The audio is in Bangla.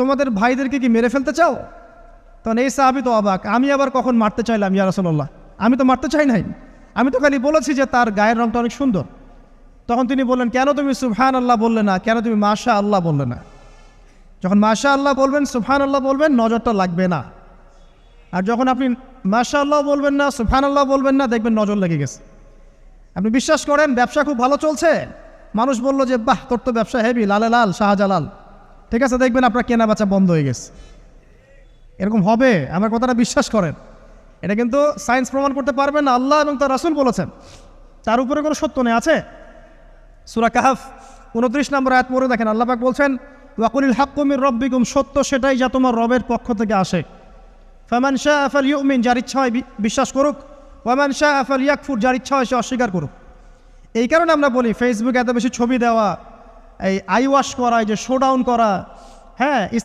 তোমাদের ভাইদেরকে কি মেরে ফেলতে চাও? তখন এই সাহাবী তো অবাক, আমি আবার কখন মারতে চাইলাম ইয়া রাসূলুল্লাহ? আমি তো মারতে চাই নাই, আমি তো খালি বলেছি যে তার গায়ের রংটা অনেক সুন্দর। তখন তিনি বললেন, কেন তুমি সুবহানাল্লাহ বললে না, কেন তুমি মাশা আল্লাহ বললে না? যখন মাশা আল্লাহ বলবেন, সুবহানাল্লাহ বলবেন, নজরটা লাগবে না। আর যখন আপনি মাশা আল্লাহ বলবেন না, সুবহানাল্লাহ বলবেন না, দেখবেন নজর লেগে গেছে। আপনি বিশ্বাস করেন ব্যবসা খুব ভালো চলছে, মানুষ বললো যে বাহ তোর তো ব্যবসা হেভি, লালে লাল শাহজালাল, ঠিক আছে, দেখবেন আপনার কেনা বেচা বন্ধ হয়ে গেছে। এরকম হবে, আমার কথাটা বিশ্বাস করেন। এটা কিন্তু সায়েন্স প্রমাণ করতে পারবে না, আল্লাহ এবং তার রাসূল বলেছেন, তার উপরে কোনো সত্য নেই। আছে সূরা কাহফ 29 নম্বর আয়াত পড়ে দেখেন, আল্লাহ পাক বলছেন, ওয়াকুলিল হাক্কু মির রাব্বিকুম, সত্য সেটাই যা তোমার রবের পক্ষ থেকে আসে। ফামান শাআ ফালইউমিন, যার ইচ্ছা হয় বিশ্বাস করুক, ওয়ামান শাআ ফালইয়াকফুর, যার ইচ্ছা হয় সে অস্বীকার করুক। এই কারণে আমরা বলি ফেসবুকে এত বেশি ছবি দেওয়া, এই আই ওয়াশ করা, এই যে শোডাউন করা, হ্যাঁ